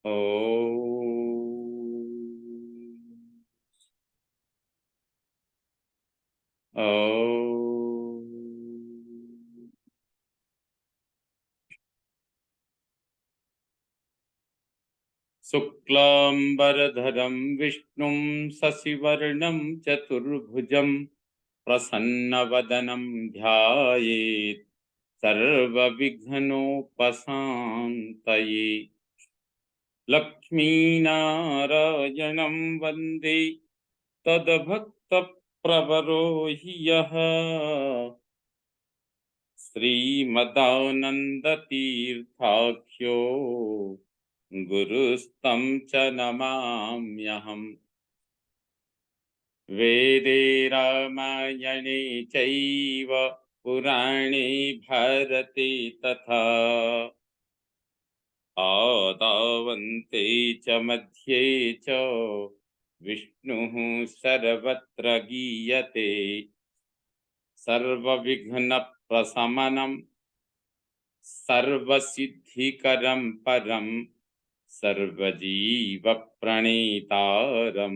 ओ शुक्लांबरधरं विष्णुं शशिवर्णं चतुर्भुजं प्रसन्नवदनं ध्यायेत् सर्वविघ्नोपशान्तये। लक्ष्मीनारायणं वन्दे तद्भक्तप्रवरो हि यः श्रीमदानन्दतीर्थाख्यो गुरुस्तं च नमाम्यहम्। वेदे रामायणे चैव पुराणे भारते तथा आदावन्ते च मध्ये च विष्णुः सर्वत्र गीयते। सर्वविघ्नप्रशमनं सर्वसिद्धिकरं परं सर्वजीवप्रणेतारं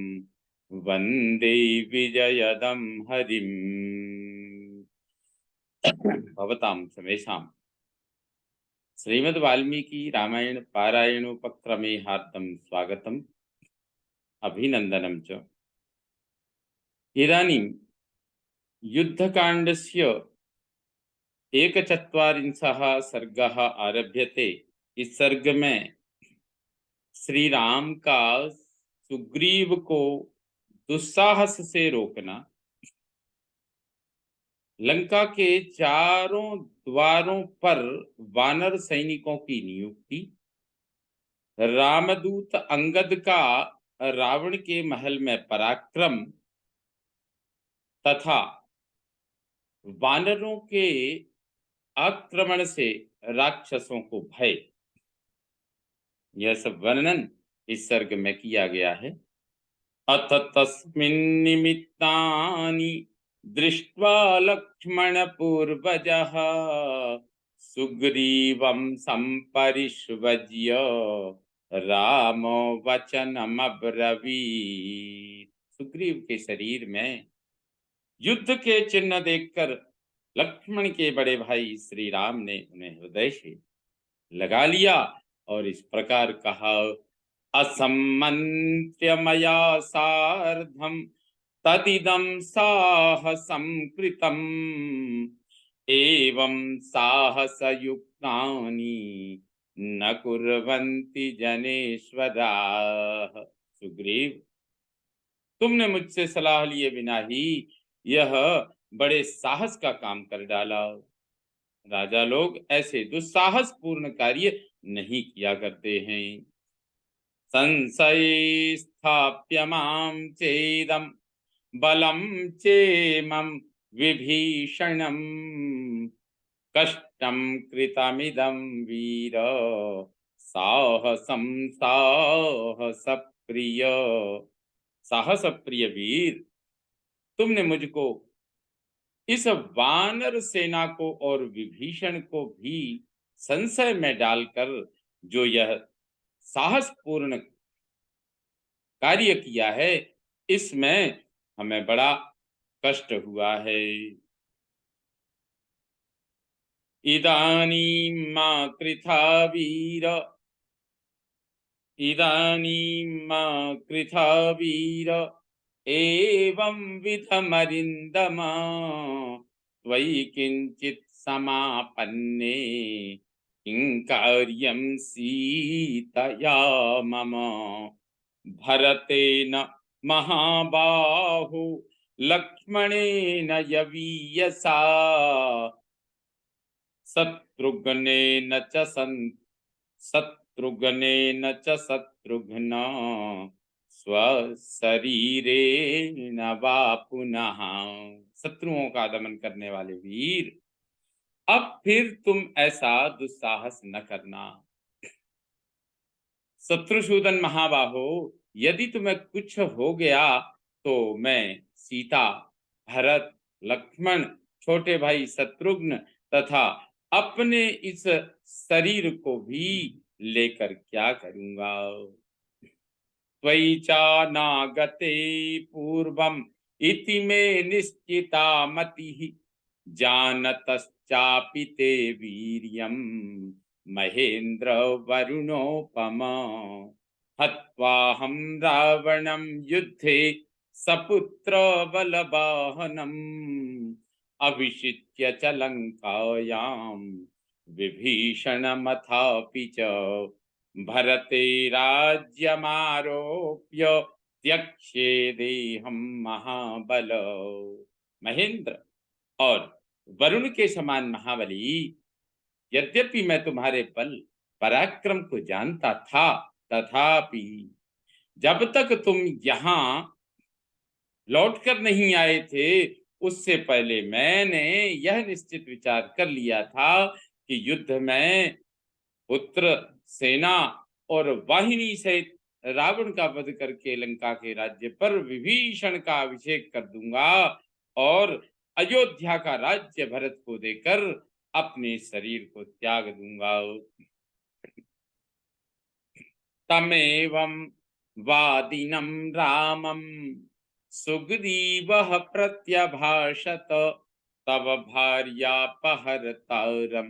वन्दे विजयदं हरिम्। भवतां समेषां श्रीमद् वाल्मीकि रामायण पारायणोपक्रमे हार्दं स्वागतम् अभिनन्दनं च। इदानीं युद्धकाण्डस्य एकचत्वारिंशः सर्गः आरभ्यते। इस सर्ग में श्री राम का सुग्रीव को दुस्साहस से रोकना, लंका के चारों द्वारों पर वानर सैनिकों की नियुक्ति, रामदूत अंगद का रावण के महल में पराक्रम तथा वानरों के आक्रमण से राक्षसों को भय, यह सब वर्णन इस सर्ग में किया गया है। अथ तस्मिन् निमित्तानि दृष्ट्वा लक्ष्मण पूर्वजः सुग्रीवं संपरिष्वज्य रामो वचनमब्रवीत्। सुग्रीव के शरीर में युद्ध के चिन्ह देखकर लक्ष्मण के बड़े भाई श्री राम ने उन्हें हृदय से लगा लिया और इस प्रकार कहा, असम्मन्त्य मया सार्धं तदिदं साहसं कृतम् एवं साहसयुक्तानि न कुर्वन्ति जनेश्वराः। सुग्रीव, तुमने मुझसे सलाह लिए बिना ही यह बड़े साहस का काम कर डाला। राजा लोग ऐसे दुस्साहस पूर्ण कार्य नहीं किया करते हैं। संशये स्थाप्य मां चेदं बलं चेमं विभीषणं कष्टं कृतमिदं वीर साहसं साहस प्रिय। साहस प्रिय वीर, तुमने मुझको इस वानर सेना को और विभीषण को भी संशय में डालकर जो यह साहसपूर्ण कार्य किया है, इसमें हमें बड़ा कष्ट हुआ है। इदानीं मा कृथा वीर, इदानीं मा कृथा वीर एवं विधमरिन्दमा त्वयि किंचित समापन्ने किं कार्यं सीतया मम भरतेन महाबाहु लक्ष्मणेन यवीयसा शत्रुघ्नेन च शत्रुघ्ना स्वशरीरेण वा पुनः। शत्रुओं का दमन करने वाले वीर, अब फिर तुम ऐसा दुस्साहस न करना। शत्रुसूदन महाबाहो, यदि तुम्हें कुछ हो गया तो मैं सीता, भरत, लक्ष्मण, छोटे भाई शत्रुघ्न तथा अपने इस शरीर को भी लेकर क्या करूंगा। त्वयि चानागते पूर्वम इति मे निश्चिता मतिः, जानतश्चापि ते वीर्यं महेन्द्र वरुणोपमा। हत्वाहं रावणं युद्धे सपुत्र बलवाहनम्, अभिषिच्य च लङ्कायां विभीषणमथापि च भरते राज्यमारोप्य त्यक्ष्ये देहं महाबल। महेंद्र और वरुण के समान महाबली, यद्यपि मैं तुम्हारे बल पराक्रम को जानता था, तथापि जब तक तुम यहाँ लौट कर नहीं आए थे, उससे पहले मैंने यह निश्चित विचार कर लिया था कि युद्ध में पुत्र, सेना और वाहिनी सहित रावण का वध करके लंका के राज्य पर विभीषण का अभिषेक कर दूंगा और अयोध्या का राज्य भरत को देकर अपने शरीर को त्याग दूंगा। तमेवं वादिनं रामं सुग्रीवः प्रत्यभाषत, तव भार्यापहर्तारं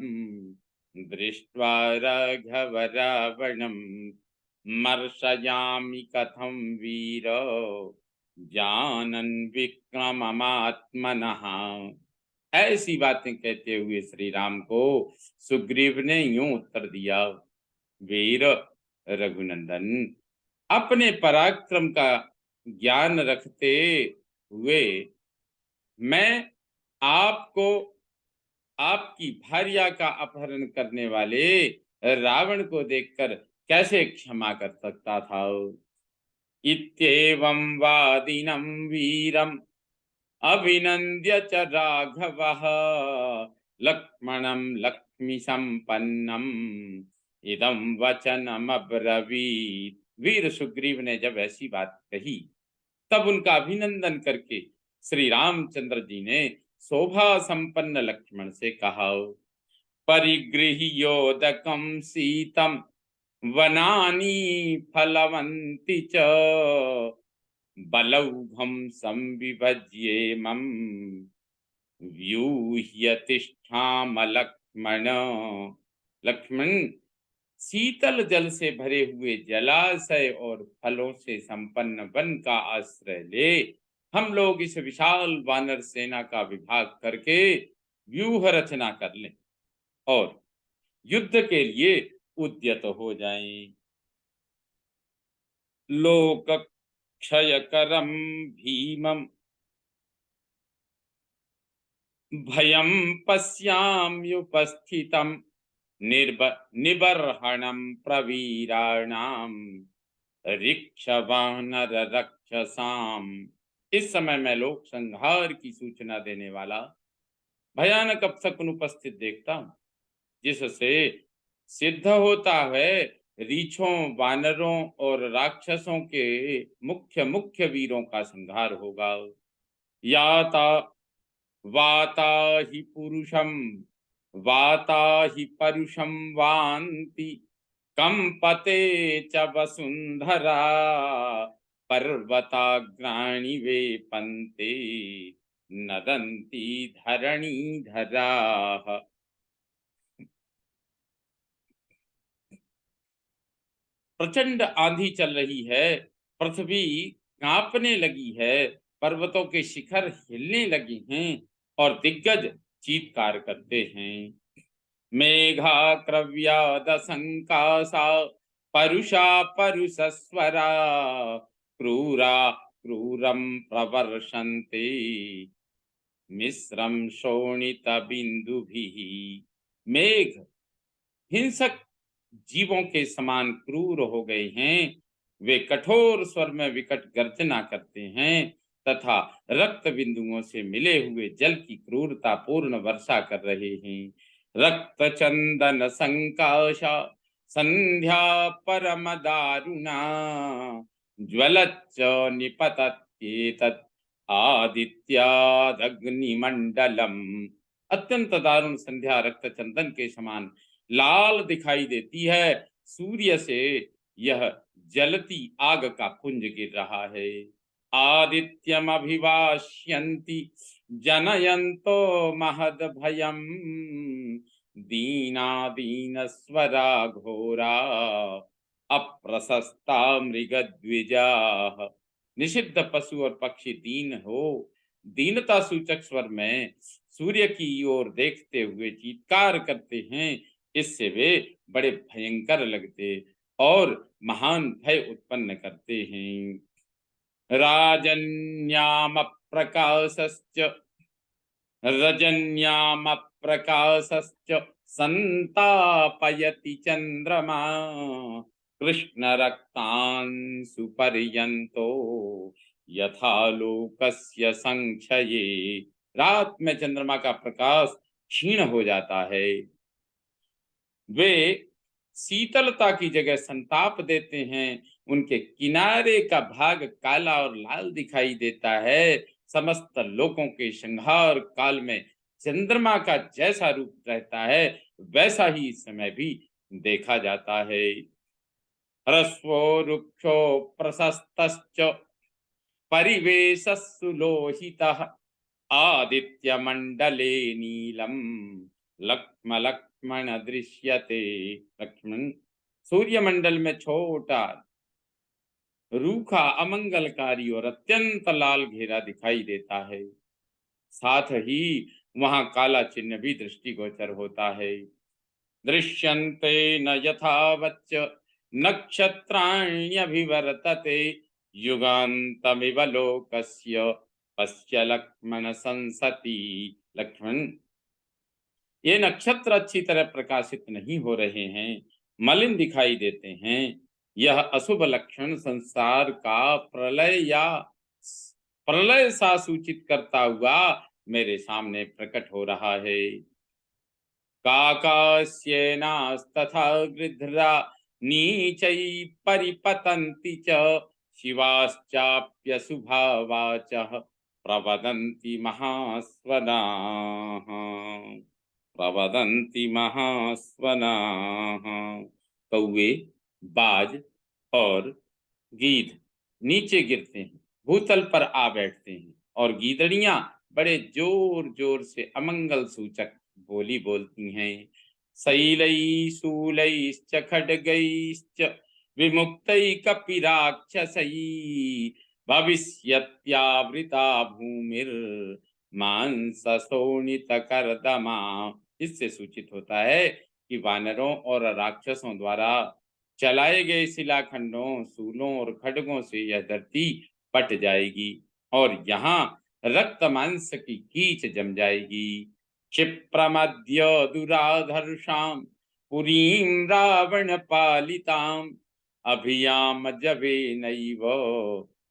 दृष्ट्वा राघव रावणं मर्षयामि कथं वीर जानन् विक्रममात्मनः। ऐसी बातें कहते हुए श्री राम को सुग्रीव ने यूं उत्तर दिया, वीर रघुनंदन, अपने पराक्रम का ज्ञान रखते हुए मैं आपको आपकी भार्या का अपहरण करने वाले रावण को देखकर कैसे क्षमा कर सकता था। इत्येवं वादिनं वीरम अभिनंद्य च राघवः लक्ष्मणं लक्ष्मी संपन्नम इदं वचनम अब्रवीत। वीर सुग्रीव ने जब ऐसी बात कही, तब उनका अभिनंदन करके श्री रामचंद्र जी ने शोभा संपन्न लक्ष्मण से कहा, परिगृह्योदकं सीतं वनानि फलवन्ति च, बलौघं संविभज्येमं व्यूह्य तिष्ठाम लक्ष्मण। लक्ष्मण, शीतल जल से भरे हुए जलाशय और फलों से संपन्न वन का आश्रय ले हम लोग इस विशाल वानर सेना का विभाग करके व्यूह रचना कर लें और युद्ध के लिए उद्यत हो जाएं। लोक क्षयकरं भीमं भयं पश्याम्युपस्थितं निबर्हणं प्रवीराणां ऋक्षवानर रक्षसाम। इस समय मैं लोक संहार की सूचना देने वाला भयानक अपशकुन उपस्थित देखता हूं, जिससे सिद्ध होता है रीछों, वानरों और राक्षसों के मुख्य मुख्य वीरों का संहार होगा। याता वाता ही पुरुषम वाता ही परुषम वान्ति कंपते च वसुंधरा, पर्वताग्राणि वेपन्ते नदन्ति धरणी धराः। प्रचंड आंधी चल रही है, पृथ्वी कांपने लगी है, पर्वतों के शिखर हिलने लगे हैं और दिग्गज चीत्कार करते हैं। मेघा क्रव्याद संकासा परुषा परुषस्वरा, क्रूरा क्रूरम प्रवर्षन्ते मिश्रम शोणित बिंदुभिः। मेघ हिंसक जीवों के समान क्रूर हो गए हैं, वे कठोर स्वर में विकट गर्जना करते हैं तथा रक्त बिंदुओं से मिले हुए जल की क्रूरता पूर्ण वर्षा कर रहे हैं। रक्त चंदन संकाशा संध्या परम दारुणा, ज्वलच्च निपतत्येतत् आदित्यादग्निमंडलम। अत्यंत दारुण संध्या रक्त चंदन के समान लाल दिखाई देती है सूर्य से यह जलती आग का पुंज गिर रहा है। आदित्यम अभिवाष्यन्ति जनयन्तो महद भयम, दीना दीन स्वरा घोरा अप्रशस्ता मृगद्विजा। निषिद्ध पशु और पक्षी दीन हो, दीनता सूचक स्वर में सूर्य की ओर देखते हुए चीत्कार करते हैं। इससे वे बड़े भयंकर लगते और महान भय उत्पन्न करते हैं। राजन्याम प्रकाशश्च रजन्याम प्रकाशश्च संतापयति चंद्रमा, कृष्ण रक्तांशु पर्यंतो यथा लोकस्य संक्षये। रात में चंद्रमा का प्रकाश क्षीण हो जाता है, वे शीतलता की जगह संताप देते हैं। उनके किनारे का भाग काला और लाल दिखाई देता है। समस्त लोकों के संहार काल में चंद्रमा का जैसा रूप रहता है वैसा ही इस समय भी देखा जाता है। ह्रस्वो रुक्षो प्रशस्तश्च परिवेशः सुलोहितः, आदित्य मंडले नीलम लक्ष्म लक्ष्मण दृश्यते। लक्ष्मण सूर्य मंडल में छोटा रूखा अमंगलकारी और अत्यंत लाल घेरा दिखाई देता है। साथ ही वहां काला चिन्ह भी दृष्टिगोचर होता है। दृश्यन्ते न यथावच्च नक्षत्राण्यभिवर्तते, युगान्तमिव लोकस्य पश्य लक्ष्मण संसति। लक्ष्मण ये नक्षत्र अच्छी तरह प्रकाशित नहीं हो रहे हैं, मलिन दिखाई देते हैं। यह अशुभ लक्षण संसार का प्रलय सा सूचित करता हुआ मेरे सामने प्रकट हो रहा है। काकास्येनास्तथा गृध्रा नीचै परिपतन्ति च, शिवाश्चाप्यशुभा वाचः प्रवदन्ति महास्वनाः, प्रवदन्ति महास्वनाः। कौवे, बाज और गीध नीचे गिरते हैं, भूतल पर आ बैठते हैं और गीदड़ियां बड़े जोर जोर से अमंगल सूचक बोली बोलती हैं। शैलै शूलैश्च खड्गैश्च विमुक्तै कपिराक्षसै, भविष्यत्यावृता भूमिर मांसशोणितकर्दमा। इससे सूचित होता है कि वानरों और राक्षसों द्वारा चलाए गए शिलाखंडों, सूलों और खड्गों से यह धरती पट जाएगी और यहाँ रक्त मांस की कीच जम जाएगी। क्षिप्रमद्य दुराधर्षां पुरीं रावण पालितां, अभियाम जवे नैव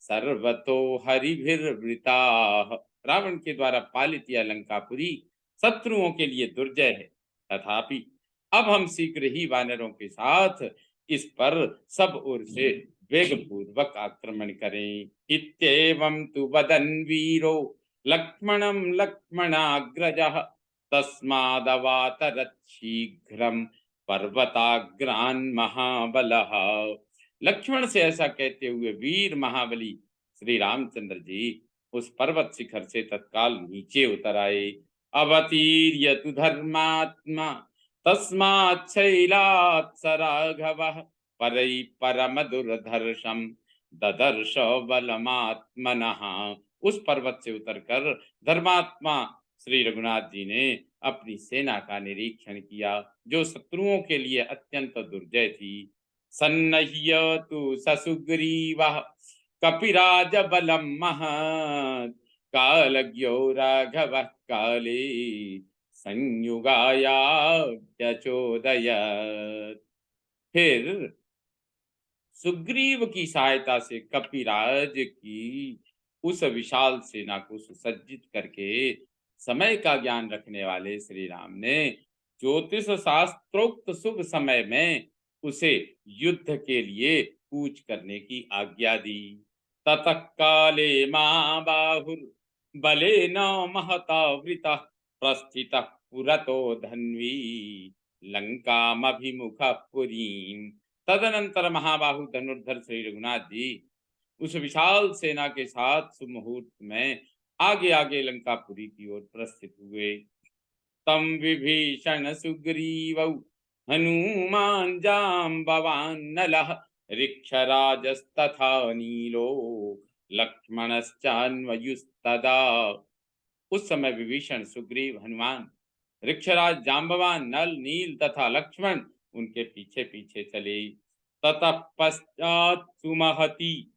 सर्वतो हरिभिर्वृताः। रावण के द्वारा पालित यह लंकापुरी शत्रुओं के लिए दुर्जय है, तथापि अब हम शीघ्र ही वानरों के साथ इस पर सब ओर से वेग पूर्वक आक्रमण करें। इत्येवं तु वदन् वीरो लक्ष्मणं लक्ष्मणाग्रजः, तस्मादवातरत् शीघ्रं पर्वताग्रान् महाबलः। लक्ष्मण से ऐसा कहते हुए वीर महाबली श्री रामचंद्र जी उस पर्वत शिखर से तत्काल नीचे उतर आए। अवतीर्य तु धर्मात्मा तस्मात् शैलात् स राघवः, परै परम दुर्धर्षम ददर्श बलमात्मनः। उस पर्वत से उतरकर धर्मात्मा श्री रघुनाथ जी ने अपनी सेना का निरीक्षण किया, जो शत्रुओं के लिए अत्यंत दुर्जय थी। सन्नह्य तु ससुग्रीवः कपिराज बलम महत्, कालज्ञो राघवः काले संयुगायाचोदयत्। फिर सुग्रीव की सहायता से कपिराज की उस विशाल सेना को सुसज्जित करके समय का ज्ञान रखने वाले श्री राम ने ज्योतिष शास्त्रोक्त शुभ समय में उसे युद्ध के लिए कूच करने की आज्ञा दी। ततः काले महाबाहुर बलेन महतावृतः, प्रस्थितः पुरतो धन्वी लंकामभिमुखः पुरीम्, तदनंतर महाबाहु धनुर्धर श्री रघुनाथ जी उस विशाल सेना के साथ सुमुहूर्त में आगे आगे लंकापुरी की ओर प्रस्थित हुए। तम विभीषण सुग्रीवौ हनुमान जाम्बवान् नलः ऋक्षराजस्तथा नीलो लक्ष्मणश्चान्वयुस्तदा। उस समय विभीषण, सुग्रीव, हनुमान, ऋक्षराज, जाम्बवान, नल, नील तथा लक्ष्मण उनके पीछे पीछे चले। ततः पश्चात् सुमहति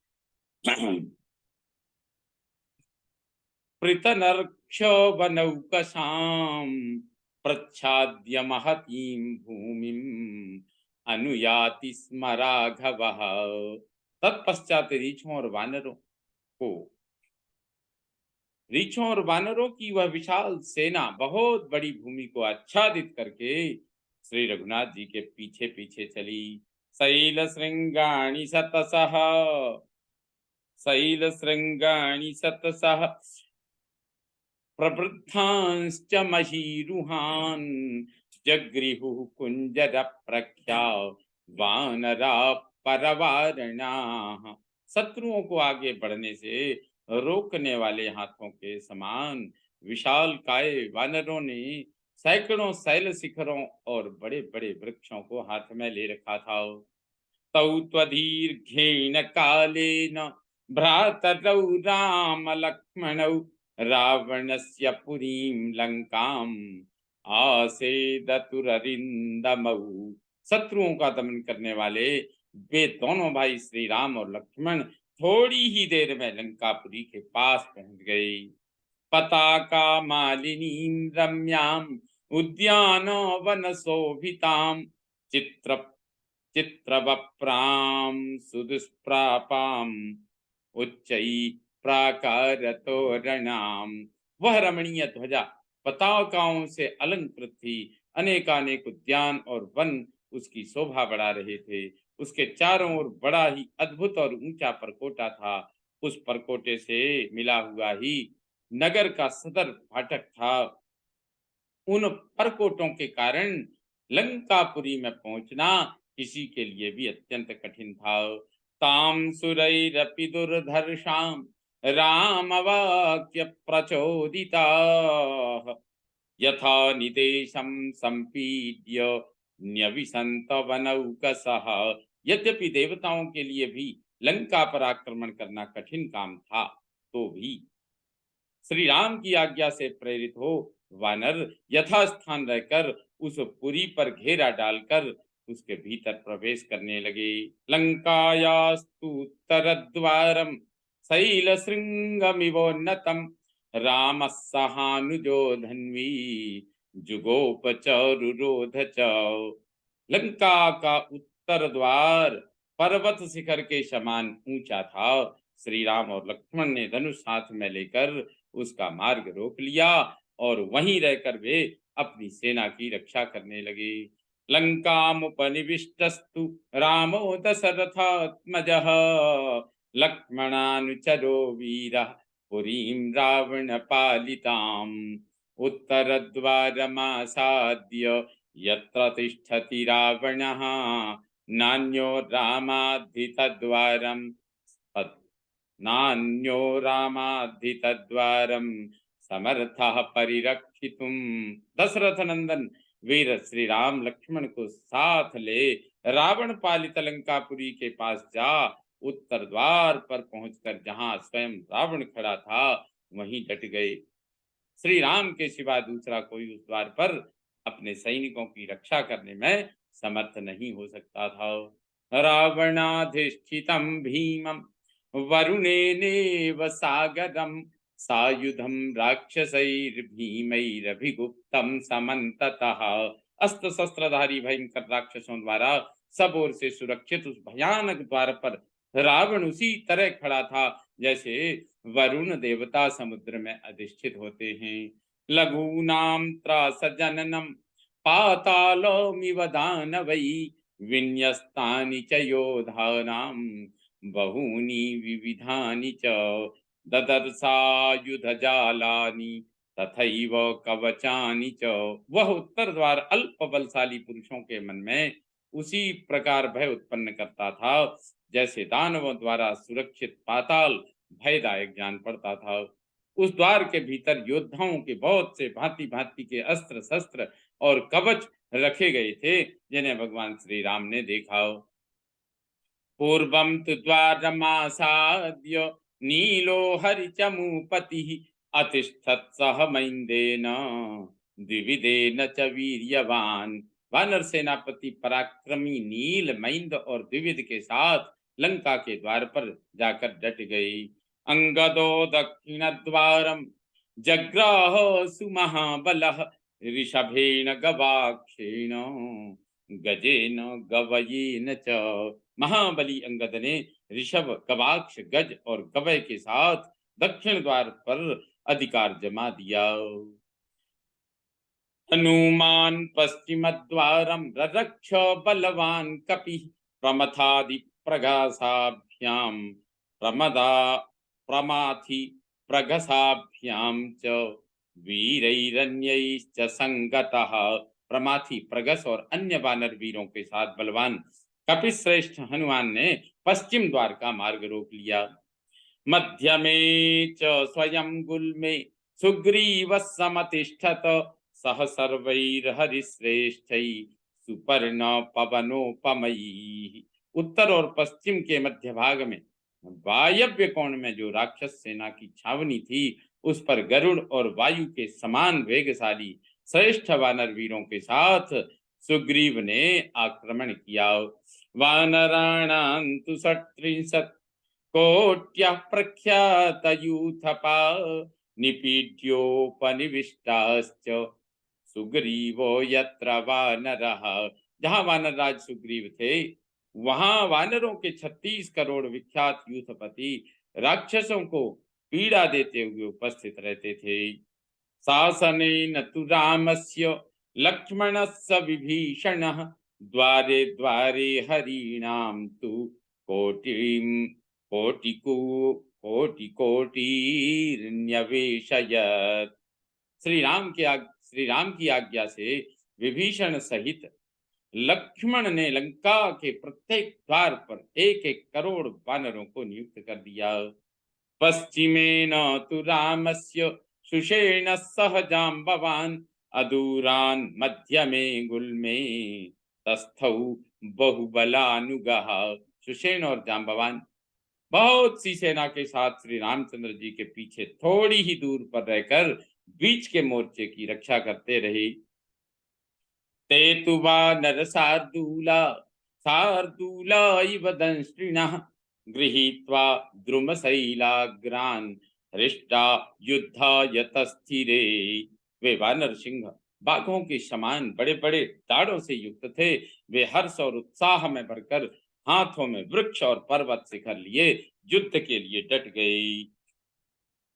पृतनर्क्षवनौकसां प्रच्छाद्य महतीं भूमिं अनुयाति स्म राघवः। तत्पश्चात रीछों और वानरों की वह विशाल सेना बहुत बड़ी भूमि को आच्छादित करके श्री रघुनाथ जी के पीछे पीछे चली। शैल श्रृंगाणि सतसः प्रवृद्धांश्च महीरुहान् जगृहुः कुंजर प्रख्या वानरा परवारणाः। शत्रुओं को आगे बढ़ने से रोकने वाले हाथों के समान विशाल काय वानरों ने सैकड़ों शैल शिखरों और बड़े बड़े वृक्षों को हाथ में ले रखा था। तौ त्वदीर्घेण कालेन भ्रातरौ राम लक्ष्मणौ रावणस्य पुरीं लंकाम् आसेदतुररिन्दमौ। शत्रुओं का दमन करने वाले वे दोनों भाई श्री राम और लक्ष्मण थोड़ी ही देर में लंकापुरी के पास पहुंच गए। पताका मालिनीं रम्याम् उद्यानवन शोभिताम् चित्र चित्रवप्रां सुदुष्प्रापां उच्चैः प्राकारतोरणाम्। वह रमणीय ध्वजा पताकाओं से अलंकृत थी। अनेकानेक उद्यान और वन उसकी शोभा बढ़ा रहे थे। उसके चारों ओर बड़ा ही अद्भुत और ऊंचा परकोटा था। उस परकोटे से मिला हुआ ही नगर का सदर फाटक था। उन परकोटों के कारण लंकापुरी में पहुंचना किसी के लिए भी अत्यंत कठिन था। ताम सुरैरपि दुर्धर्षाम राम वाक्य प्रचोदिता यथा निदेशम संपीड्य न्यविसंत वनौकसः। यद्यपि देवताओं के लिए भी लंका पर आक्रमण करना कठिन काम था, तो भी श्री राम की आज्ञा से प्रेरित हो वानर यथास्थान रहकर उस पुरी पर घेरा डालकर उसके भीतर प्रवेश करने लगे। लंकायास्तु उत्तरद्वारम शैल श्रृंगमिवोन्नतम राम सहानुजो धन्वी जुगोपचरुरोध च। लंका का उत्तर द्वार पर्वत शिखर के समान ऊंचा था। श्री राम और लक्ष्मण ने धनुष हाथ में लेकर उसका मार्ग रोक लिया और वहीं रहकर वे अपनी सेना की रक्षा करने लगे। लंकामुपनिविष्टस्तु रामो दशरथात्मजः लक्ष्मणानुचरो वीरः पुरीं रावणपालिताम् उत्तरद्वारमासाद्य यत्र तिष्ठति रावणः नान्यो रामाद्धितद्वारम् नान्यो रामाद्धितद्वारम् समर्थः परिरक्षितुम। दशरथ नंदन वीर श्री राम लक्ष्मण को साथ ले रावण पालित लंकापुरी के पास जा उत्तर द्वार पर पहुंचकर जहां स्वयं रावण खड़ा था वहीं डट गए। श्री राम के सिवा दूसरा कोई उस द्वार पर अपने सैनिकों की रक्षा करने में समर्थ नहीं हो सकता था। रावणाधिष्ठितं भीमं वरुणेनेव सागरं सायुधं राक्षसैर्भीमैरभिगुप्तं समन्ततः। अस्त्र शस्त्रधारी भयंकर राक्षसों द्वारा सब ओर से सुरक्षित उस भयानक द्वार पर रावण उसी तरह खड़ा था जैसे वरुण देवता समुद्र में अधिष्ठित होते हैं। लघूनां त्रास जननम पातालोमिव दानवै विन्यस्तानि च योधानां बहूनि विविधानि च ददर्शायुधजालानि तथैव कवचानि च। वह उत्तर द्वार अल्प बलशाली पुरुषों के मन में उसी प्रकार भय उत्पन्न करता था जैसे दानवों द्वारा सुरक्षित पाताल भयदायक जान पड़ता था। उस द्वार के भीतर योद्धाओं के बहुत से भांति भांति के अस्त्र शस्त्र और कवच रखे गए थे, जिन्हें भगवान श्री राम ने देखा। पूर्वं तु द्वारमासाद्य नीलो हरिचमूपतिः अतिष्ठत् सह मैन्देन द्विविदेन च वीर्यवान। वानर सेनापति पराक्रमी नील, मैंद और द्विविद के साथ लंका के द्वार पर जाकर डट गई। अंगदो दक्षिण द्वारम जग्राह सुमहाबलः ऋषभेण गवाक्षेण गजेन गवयेन च। महाबली अंगद ने ऋषभ, गवाक्ष, गज और गवय के साथ दक्षिण द्वार पर अधिकार जमा दिया। हनुमान पश्चिम द्वारम ररक्ष बलवान कपि प्रमथादि प्रगासाभ्याम प्रमदा प्रमाथि प्रगसाभ्याम च वीरैरन्यैश्च संगतः। प्रमाथि, प्रगस और अन्य वानर वीरों के साथ बलवान कपिश्रेष्ठ हनुमान ने पश्चिम द्वार का मार्ग रोक लिया। मध्य में च स्वयं गुल्मे सुग्रीव समतिष्ठत सह सर्वैर्हरिश्रेष्ठै सुपर्ण पवनोपमैः। उत्तर और पश्चिम के मध्य भाग में वायव्य कोण में जो राक्षस सेना की छावनी थी, उस पर गरुड़ और वायु के समान वेगशाली श्रेष्ठ वानर वीरों के साथ सुग्रीव ने आक्रमण किया। वानराणां तु षट्त्रिंशत् कोट्यः प्रख्यातयूथपा निपीड्योपनिविष्टाश्च सुग्रीवो यत्र वानरः। जहां वानर राज सुग्रीव थे, वहां वानरों के 36 करोड़ विख्यात यूथपति राक्षसों को पीड़ा देते हुए उपस्थित रहते थे। शासनेन तु रामस्य लक्ष्मणस्य विभीषणः द्वारे द्वारे हरीणां तु कोटिं कोटिकोटिर्न्यवेशयत्। श्री राम की आज्ञा से विभीषण सहित लक्ष्मण ने लंका के प्रत्येक द्वार पर 1-1 करोड़ वानरों को नियुक्त कर दिया। पश्चिमेन तु रामस्य सुषेण सह जाम्बवान् अदूरान् मध्यमे गुल्मे तस्थौ बहुबलानुगः। सुषेण और जाम्बवान बहुत सी सेना के साथ श्री रामचंद्र जी के पीछे थोड़ी ही दूर पर रहकर बीच के मोर्चे की रक्षा करते रहे। ते तु वानर शार्दूला शार्दूला इव दंष्ट्रिणः गृहीत्वा द्रुमशैलाग्रान् हृष्टा युद्धाय तस्थिरे। वे वानर सिंह बाघों के समान बड़े बड़े दाढ़ों से युक्त थे। वे हर्ष और उत्साह में भरकर हाथों में वृक्ष और पर्वत शिखर लिए युद्ध के लिए डट गए।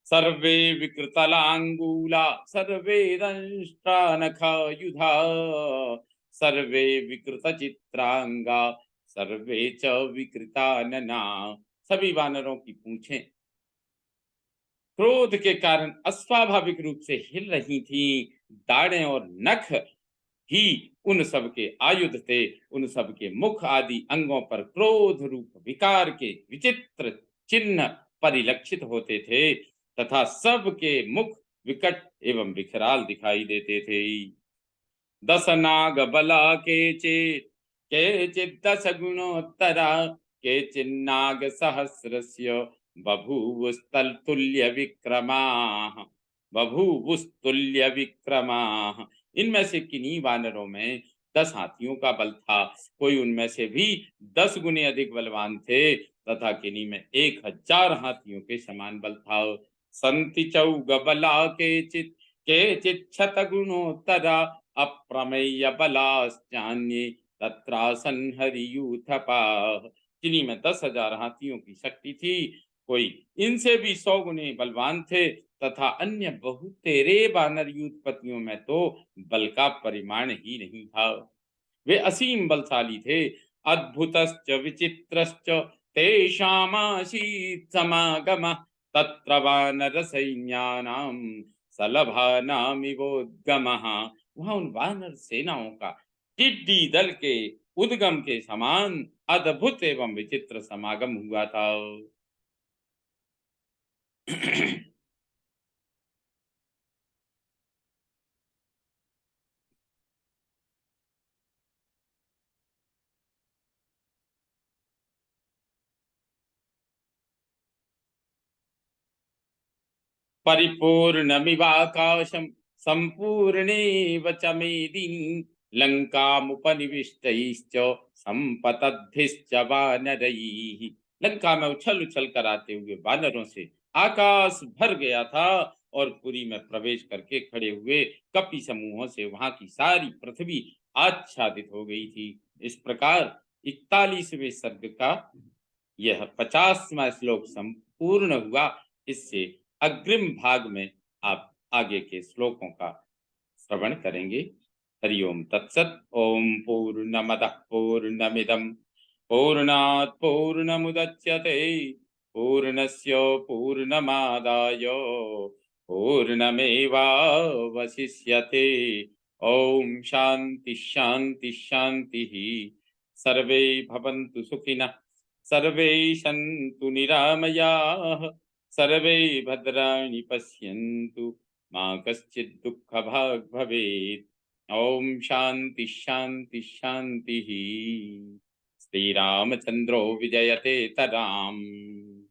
सर्वे विकृतलांगूला सर्वे दंष्ट्रानखायुधा सर्वे विकृत चित्रांगा सर्वे च विकृतानना। सभी वानरों की पूंछें क्रोध के कारण अस्वाभाविक रूप से हिल रही थीं। दाढ़ें और नख ही उन सब के आयुध थे। उन सब के मुख आदि अंगों पर क्रोध रूप विकार के विचित्र चिन्ह परिलक्षित होते थे तथा सबके मुख विकट एवं विकराल दिखाई देते थे। 10 नाग बला केचित् 10 गुणोत्तरा केचिन्नाग सहस्रस्य बभूवुस्तुल्य विक्रमाः। इनमें से किन्हीं वानरों में 10 हाथियों का बल था। कोई उनमें से भी 10 गुने अधिक बलवान थे तथा किन्हीं में 1000 हाथियों के समान बल था। संति चौग बला केचित् शतगुणोत्तरा अप्रमेय बलाश्चान्ये तत्रासन हरियूथपाः। किन्हीं में 10,000 हाथियों की शक्ति थी। कोई इनसे भी 100 गुने बलवान थे तथा अन्य बहुतेरे वानर यूथपतियों में तो बल का परिमाण ही नहीं था। वे असीम बलशाली थे। अद्भुतश्च विचित्रश्च तेषामासीत् समागमः तत्र वानर सैन्यानां सलभानामिवोद्गमः। वहां उन वानर सेनाओं का टिड्डी दल के उद्गम के समान अद्भुत एवं विचित्र समागम हुआ था। परिपूर्णमिवाकाशं सम्पूर्णेव च मेदिनी लंकामुपनिविष्टैश्च संपतद्भिश्च वानरैः। लंका में उछल उछल कर आते हुए वानरों से आकाश भर गया था और पुरी में प्रवेश करके खड़े हुए कपि समूहों से वहां की सारी पृथ्वी आच्छादित हो गई थी। इस प्रकार 41वें सर्ग का यह 50वां श्लोक संपूर्ण हुआ। इससे अग्रिम भाग में आप आगे के श्लोकों का श्रवण करेंगे। हरिओम तत्सत। ओम पूर्णमदः पूर्णमिदं पूर्णात् पूर्णमुदच्यते पूर्णस्य पूर्णमादाय पूर्णमेवावशिष्यते। ओम शांति शांति शांति। सर्वे भवन्तु सुखिनः सर्वे सन्तु निरामयाः सर्वे भद्राणि पश्यन्तु मा कश्चित् दुःखभाग् भवेत्। ओम शांति शांति शांति। श्री रामचंद्रो विजयते तराम।